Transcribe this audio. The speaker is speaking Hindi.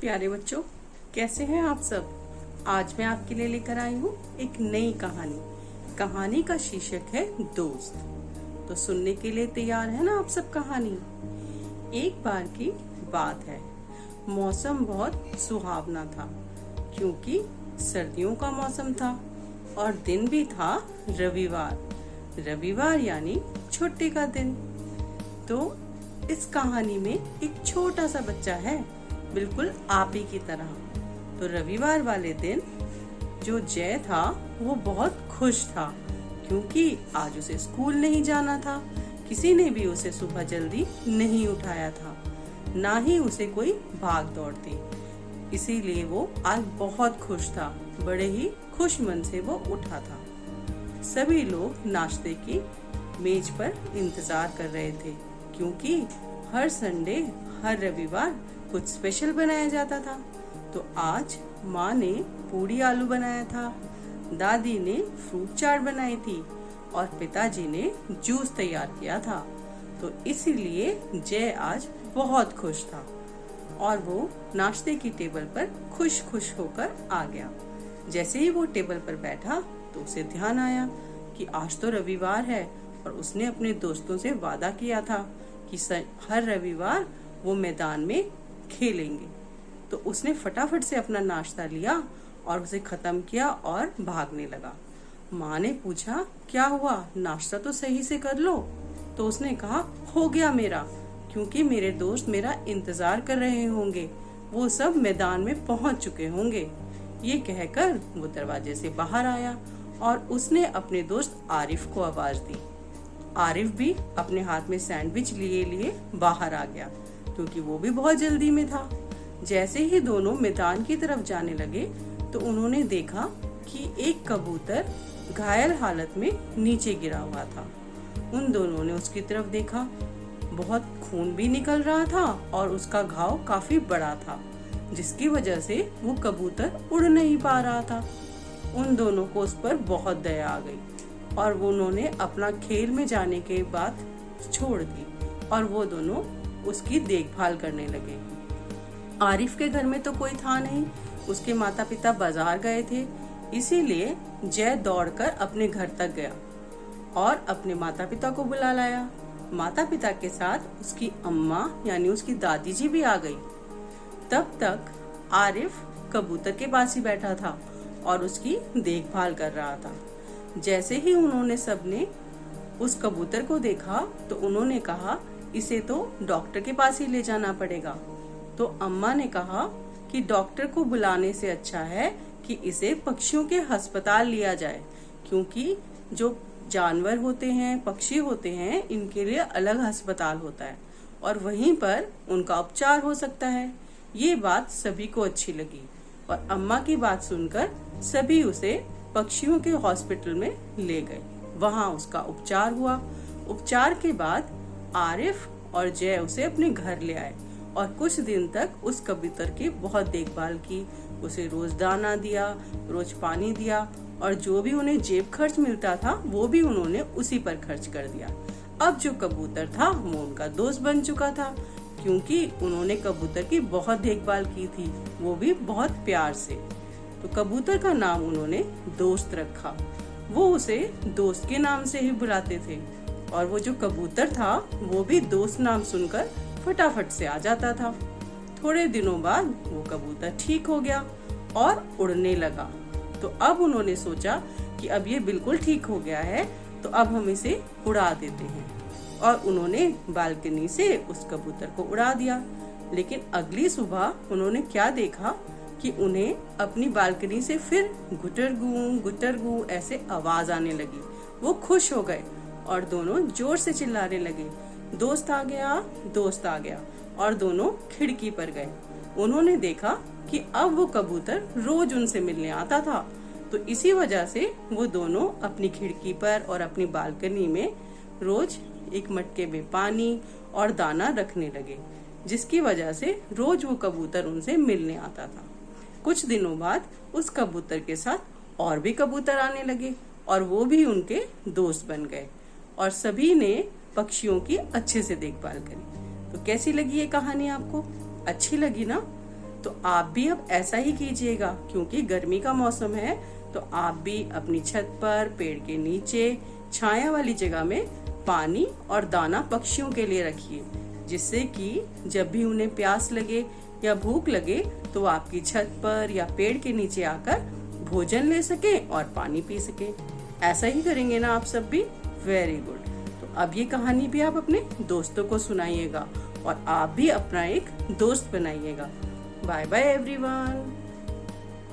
प्यारे बच्चों, कैसे हैं आप सब। आज मैं आपके लिए लेकर आई हूँ एक नई कहानी। कहानी का शीर्षक है दोस्त। तो सुनने के लिए तैयार है ना आप सब कहानी। एक बार की बात है, मौसम बहुत सुहावना था क्योंकि सर्दियों का मौसम था और दिन भी था रविवार यानी छुट्टी का दिन। तो इस कहानी में एक छोटा सा बच्चा है, बिल्कुल आप ही की तरह। तो रविवार वाले दिन जो जय था वो बहुत खुश था क्योंकि आज उसे स्कूल नहीं जाना था। किसी ने भी उसे सुबह जल्दी नहीं उठाया था, ना ही उसे कोई भाग दौड़ थी। इसीलिए वो आज बहुत खुश था। बड़े ही खुश मन से वो उठा था। सभी लोग नाश्ते की मेज पर इंतजार कर रहे थे क्योंकि हर संडे, हर रविवार कुछ स्पेशल बनाया जाता था। तो आज माँ ने पूड़ी आलू बनाया था, दादी ने फ्रूट चाट बनाई थी और पिताजी ने जूस तैयार किया था। तो इसीलिए जय आज बहुत खुश था और वो नाश्ते की टेबल पर खुश खुश होकर आ गया। जैसे ही वो टेबल पर बैठा तो उसे ध्यान आया कि आज तो रविवार है और उसने अपने दोस्तों से वादा किया था कि हर रविवार वो मैदान में खेलेंगे। तो उसने फटाफट से अपना नाश्ता लिया और उसे खत्म किया और भागने लगा। माँ ने पूछा, क्या हुआ, नाश्ता तो सही से कर लो। तो उसने कहा, हो गया मेरा, क्योंकि मेरे दोस्त मेरा इंतजार कर रहे होंगे, वो सब मैदान में पहुंच चुके होंगे। ये कहकर वो दरवाजे से बाहर आया और उसने अपने दोस्त आरिफ को आवाज दी। आरिफ भी अपने हाथ में सैंडविच लिए बाहर आ गया क्योंकि वो भी बहुत जल्दी में था। जैसे ही दोनों मैदान की तरफ जाने लगे तो उन्होंने देखा कि एक कबूतर घायल हालत में नीचे गिरा हुआ था। उन दोनों ने उसकी तरफ देखा, बहुत खून भी निकल रहा था और उसका घाव काफी बड़ा था, जिसकी वजह से वो कबूतर उड़ नहीं पा रहा था। उन दोनों को उस पर बहुत दया आ गई और उन्होंने अपना खेल में जाने के बाद छोड़ दी और वो दोनों उसकी देखभाल करने लगे। आरिफ के घर में तो कोई था नहीं, उसके माता पिता बाजार गए थे। इसीलिए जय दौड़कर अपने घर तक गया और अपने माता पिता को बुला लाया। माता पिता के साथ उसकी अम्मा यानी उसकी दादी जी भी आ गई। तब तक आरिफ कबूतर के पास ही बैठा था और उसकी देखभाल कर रहा था। जैसे ही उन्होंने सबने उस कबूतर को देखा तो उन्होंने कहा, इसे तो डॉक्टर के पास ही ले जाना पड़ेगा। तो अम्मा ने कहा कि डॉक्टर को बुलाने से अच्छा है कि इसे पक्षियों के अस्पताल लिया जाए, क्योंकि जो जानवर होते हैं, पक्षी होते हैं, इनके लिए अलग अस्पताल होता है और वहीं पर उनका उपचार हो सकता है। ये बात सभी को अच्छी लगी और अम्मा की बात सुनकर सभी उसे पक्षियों के हॉस्पिटल में ले गए। वहाँ उसका उपचार हुआ। उपचार के बाद आरिफ और जय उसे अपने घर ले आए और कुछ दिन तक उस कबूतर की बहुत देखभाल की। उसे रोज दाना दिया, रोज पानी दिया और जो भी उन्हें जेब खर्च मिलता था वो भी उन्होंने उसी पर खर्च कर दिया। अब जो कबूतर था वो उनका दोस्त बन चुका था क्योंकि उन्होंने कबूतर की बहुत देखभाल की थी, वो भी बहुत प्यार से। तो कबूतर का नाम उन्होंने दोस्त रखा। वो उसे दोस्त के नाम से ही बुलाते थे और वो जो कबूतर था वो भी दोस्त नाम सुनकर फटाफट से आ जाता था। थोड़े दिनों बाद वो कबूतर ठीक हो गया और उड़ने लगा। तो अब उन्होंने सोचा कि अब ये बिल्कुल ठीक हो गया है तो अब हम इसे उड़ा देते हैं और उन्होंने बालकनी से उस कबूतर को उड़ा दिया। लेकिन अगली सुबह उन्होंने क्या देखा कि उन्हें अपनी बालकनी से फिर गुटर गू ऐसे आवाज आने लगी। वो खुश हो गए और दोनों जोर से चिल्लाने लगे, दोस्त आ गया, दोस्त आ गया, और दोनों खिड़की पर गए। उन्होंने देखा कि अब वो कबूतर रोज उनसे मिलने आता था। तो इसी वजह से वो दोनों अपनी खिड़की पर और अपनी बालकनी में रोज एक मटके में पानी और दाना रखने लगे, जिसकी वजह से रोज वो कबूतर उनसे मिलने आता था। कुछ दिनों बाद उस कबूतर के साथ और भी कबूतर आने लगे और वो भी उनके दोस्त बन गए और सभी ने पक्षियों की अच्छे से देखभाल करी। तो कैसी लगी ये कहानी आपको? अच्छी लगी ना? तो आप भी अब ऐसा ही कीजिएगा, क्योंकि गर्मी का मौसम है। तो आप भी अपनी छत पर, पेड़ के नीचे, छाया वाली जगह में पानी और दाना पक्षियों के लिए रखिए, जिससे कि जब भी उन्हें प्यास लगे या भूख लगे तो वो आपकी छत पर या पेड़ के नीचे आकर भोजन ले सके और पानी पी सके। ऐसा ही करेंगे ना आप सब भी? Very good. तो अब ये कहानी भी आप अपने दोस्तों को सुनाइएगा और आप भी अपना एक दोस्त बनाइएगा। Bye bye everyone.